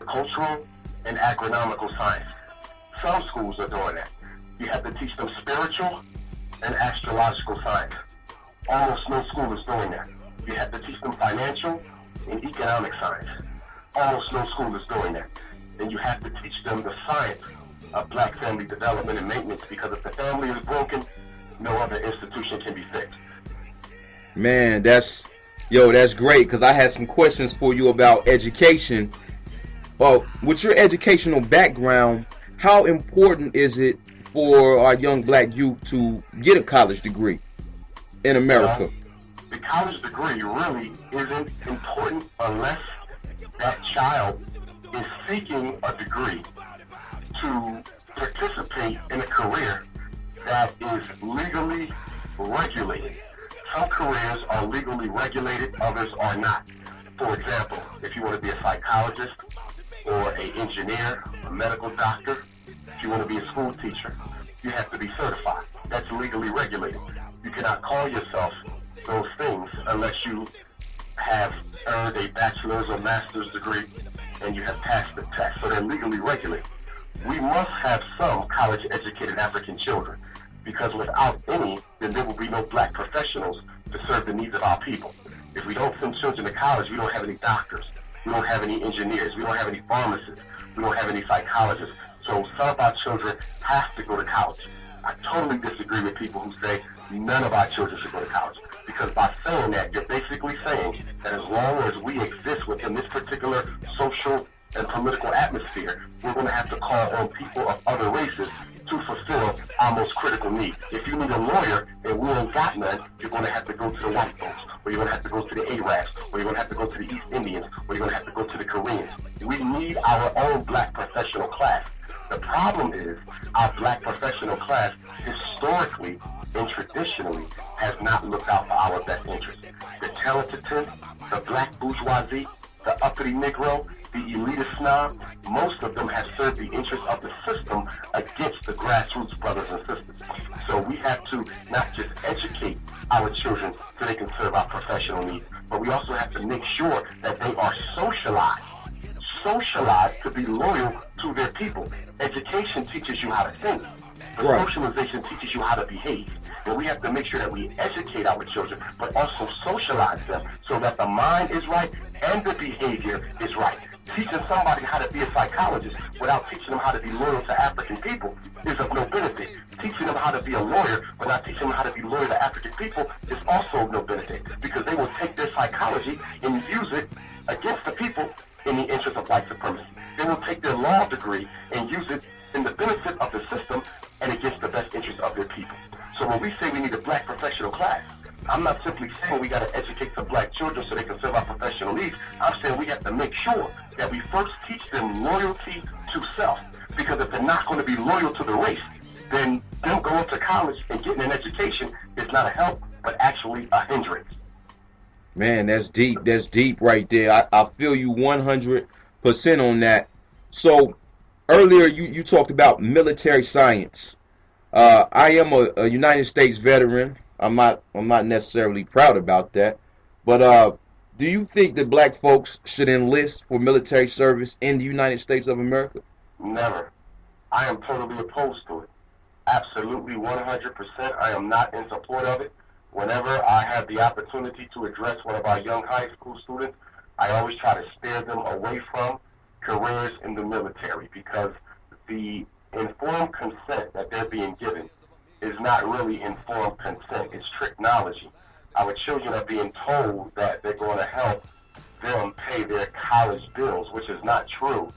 agricultural and agronomical science. Some schools are doing that. You have to teach them spiritual and astrological science. Almost no school is doing that. You have to teach them financial and economic science. Almost no school is doing that. And you have to teach them the science of black family development and maintenance, because if the family is broken, no other institution can be fixed. Man, that's great, because I had some questions for you about education. Well, with your educational background, how important is it for our young black youth to get a college degree in America? The college degree really isn't important unless that child is seeking a degree to participate in a career that is legally regulated. Some careers are legally regulated, others are not. For example, if you want to be a psychologist or an engineer, a medical doctor, if you want to be a school teacher, you have to be certified. That's legally regulated. You cannot call yourself those things unless you have earned a bachelor's or master's degree and you have passed the test. So they're legally regulated. We must have some college-educated African children, because without any, then there will be no black professionals to serve the needs of our people. If we don't send children to college, we don't have any doctors, we don't have any engineers, we don't have any pharmacists, we don't have any psychologists. So some of our children have to go to college. I totally disagree with people who say none of our children should go to college, because by saying that, you're basically saying that as long as we exist within this particular social and political atmosphere, we're going to have to call on people of other races to fulfill our most critical needs. If you need a lawyer and we ain't got none, you're going to have to go to the white folks, or you're going to have to go to the Arabs, or you're going to have to go to the East Indians, or you're going to have to go to the Koreans. We need our own black professional class. The problem is our black professional class historically and traditionally has not looked out for our best interests. The talented tenth, the black bourgeoisie, the uppity Negro, the elitist snob, most of them have served the interests of the system against the grassroots brothers and sisters. So we have to not just educate our children so they can serve our professional needs, but we also have to make sure that they are socialized to be loyal to their people. Education teaches you how to think, but Right. socialization teaches you how to behave. And we have to make sure that we educate our children, but also socialize them so that the mind is right and the behavior is right. Teaching somebody how to be a psychologist without teaching them how to be loyal to African people is of no benefit. Teaching them how to be a lawyer but not teaching them how to be loyal to African people is also of no benefit, because they will take their psychology and use it against the people in the interest of white supremacy. They will take their law degree and use it in the benefit of the system and against the best interest of their people. So when we say we need a black professional class, I'm not simply saying we got to educate some black children so they can serve our professional needs. I'm saying we have to make sure that we first teach them loyalty to self. Because if they're not going to be loyal to the race, then them going to college and getting an education is not a help, but actually a hindrance. Man, that's deep. That's deep right there. I feel you 100% on that. So earlier you talked about military science. I am a United States veteran. I'm not necessarily proud about that, but do you think that black folks should enlist for military service in the United States of America? Never. I am totally opposed to it. Absolutely 100%. I am not in support of it. Whenever I have the opportunity to address one of our young high school students, I always try to steer them away from careers in the military, because the informed consent that they're being given is not really informed consent. It's technology. Our children are being told that they're going to help them pay their college bills, which is not true.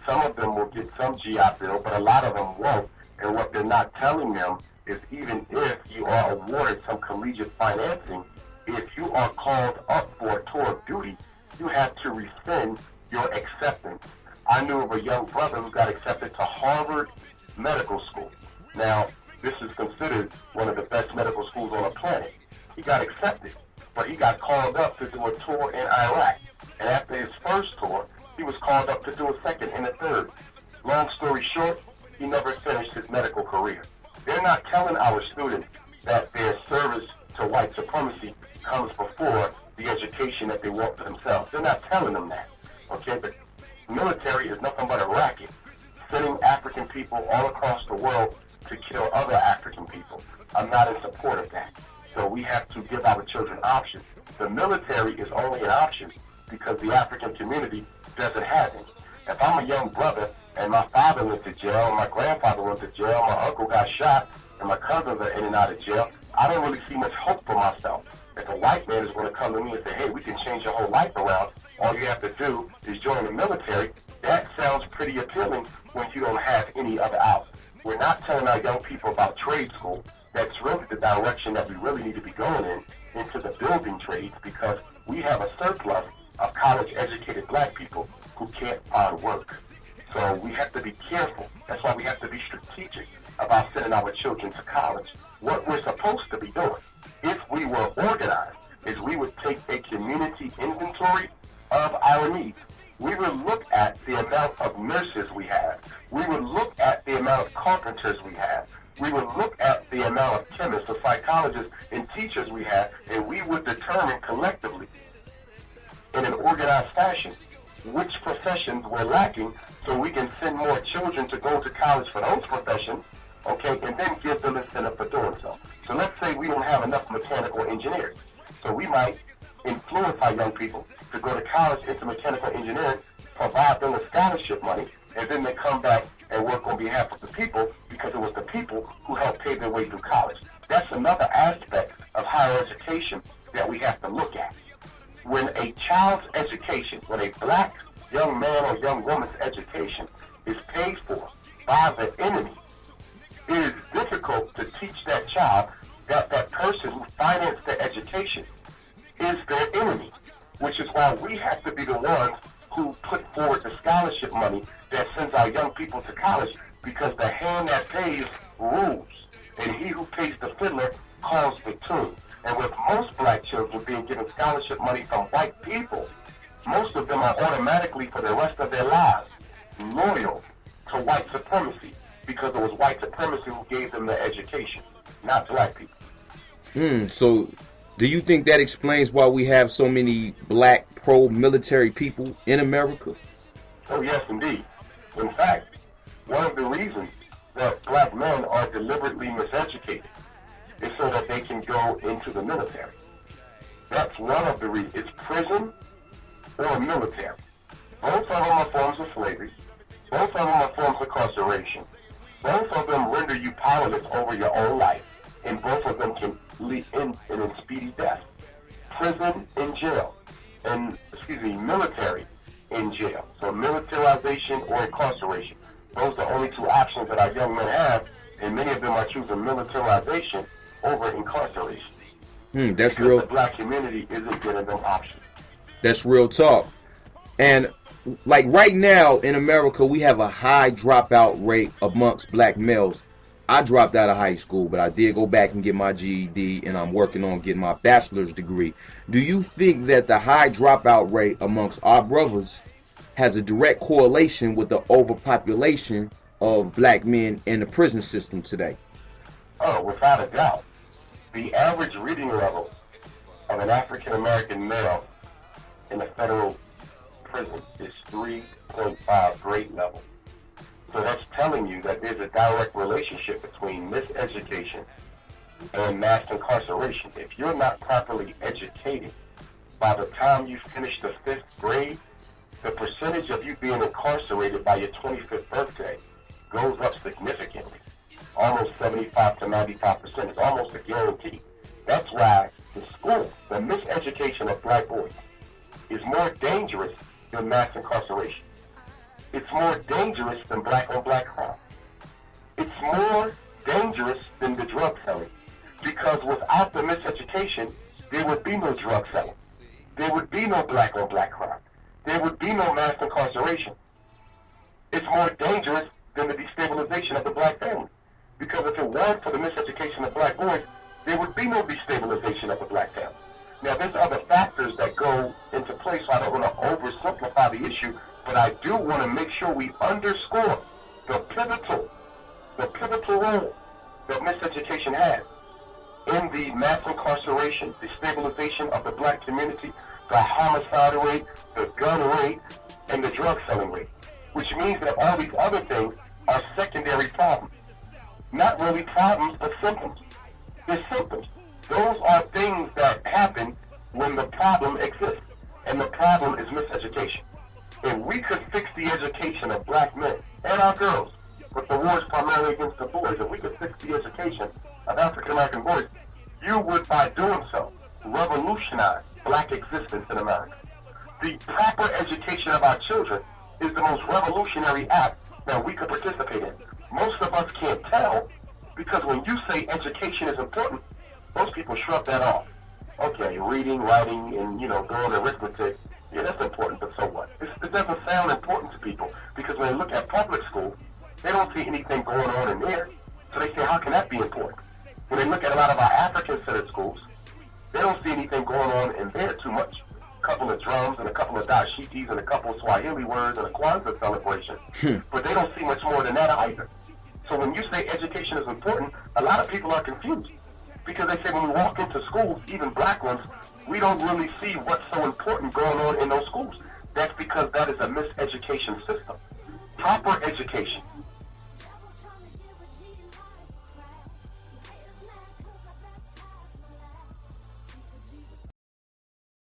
Some of them will get some GI Bill, but a lot of them won't. And what they're not telling them is, even if you are awarded some collegiate financing, if you are called up for a tour of duty, you have to rescind your acceptance. I knew of a young brother who got accepted to Harvard Medical School. Now, this is considered one of the best medical schools on the planet. He got accepted, but he got called up to do a tour in Iraq. And after his first tour, he was called up to do a second and a third. Long story short, he never finished his medical career. They're not telling our students that their service to white supremacy comes before the education that they want for themselves. They're not telling them that, okay? But military is nothing but a racket, sending African people all across the world to kill other African people. I'm not in support of that. So we have to give our children options. The military is only an option because the African community doesn't have any. If I'm a young brother and my father went to jail, and my grandfather went to jail, my uncle got shot, and my cousins are in and out of jail, I don't really see much hope for myself. If a white man is going to come to me and say, hey, we can change your whole life around, all you have to do is join the military, that sounds pretty appealing when you don't have any other out. We're not telling our young people about trade school. That's really the direction that we really need to be going into the building trades, because we have a surplus of college-educated black people who can't find work. So we have to be careful. That's why we have to be strategic about sending our children to college. What we're supposed to be doing, if we were organized, is we would take a community inventory of our needs. We would look at the amount of nurses we have. We would look at the amount of carpenters we have. We would look at the amount of chemists or psychologists and teachers we have, and we would determine collectively in an organized fashion which professions we're lacking, so we can send more children to go to college for those professions, okay, and then give them incentive for doing so. So let's say we don't have enough mechanical engineers. So we might influence our young people to go to college into mechanical engineering, provide them with scholarship money, and then they come back and work on behalf of the people, because it was the people who helped pay their way through college. That's another aspect of higher education that we have to look at. When a child's education, when a black young man or young woman's education is paid for by the enemy, it is difficult to teach that child that that person who financed their education is their enemy, which is why we have to be the ones who put forward the scholarship money that sends our young people to college, because the hand that pays rules, and he who pays the fiddler calls the tune. And with most black children being given scholarship money from white people, most of them are automatically, for the rest of their lives, loyal to white supremacy, because it was white supremacy who gave them their education, not black people. So do you think that explains why we have so many black pro-military people in America? Oh, yes, indeed. In fact, one of the reasons that black men are deliberately miseducated is so that they can go into the military. That's one of the reasons. It's prison or military. Both of them are forms of slavery. Both of them are forms of incarceration. Both of them render you powerless over your own life, and both of them can lead in speedy death. Prison and jail, and military in jail. So militarization or incarceration. Those are the only two options that our young men have, and many of them are choosing militarization over incarceration. That's because real. The black community isn't giving them options. That's real talk. And like right now in America, we have a high dropout rate amongst black males. I dropped out of high school, but I did go back and get my GED, and I'm working on getting my bachelor's degree. Do you think that the high dropout rate amongst our brothers has a direct correlation with the overpopulation of black men in the prison system today? Oh, without a doubt. The average reading level of an African-American male in a federal prison is 3.5 grade level. So that's telling you that there's a direct relationship between miseducation and mass incarceration. If you're not properly educated, by the time you finish the 5th grade, the percentage of you being incarcerated by your 25th birthday goes up significantly. Almost 75 to 95%. It's almost a guarantee. That's why the school, the miseducation of black boys, is more dangerous than mass incarceration. It's more dangerous than black-on-black crime. It's more dangerous than the drug selling, because without the miseducation, there would be no drug selling. There would be no black-on-black crime. There would be no mass incarceration. It's more dangerous than the destabilization of the black family, because if it weren't for the miseducation of black boys, there would be no destabilization of the black family. Now, there's other factors that go into play, so I don't want to oversimplify the issue, but I do want to make sure we underscore the pivotal role that miseducation has in the mass incarceration, the stabilization of the black community, the homicide rate, the gun rate, and the drug selling rate, which means that all these other things are secondary problems. Not really problems, but symptoms. They're symptoms. Those are things that happen when the problem exists, and the problem is miseducation. If we could fix the education of black men and our girls, but the war is primarily against the boys, if we could fix the education of African American boys, you would, by doing so, revolutionize black existence in America. The proper education of our children is the most revolutionary act that we could participate in. Most of us can't tell, because when you say education is important, most people shrug that off. Okay, reading, writing, and, doing arithmetic, yeah, that's important, but so what? It doesn't sound important to people, because when they look at public school, they don't see anything going on in there, so they say, how can that be important? When they look at a lot of our African-centered schools, they don't see anything going on in there too much. A couple of drums and a couple of dashikis and a couple of Swahili words and a Kwanzaa celebration. But they don't see much more than that either. So when you say education is important, a lot of people are confused. Because they say when we walk into schools, even black ones, we don't really see what's so important going on in those schools. That's because that is a miseducation system. Proper education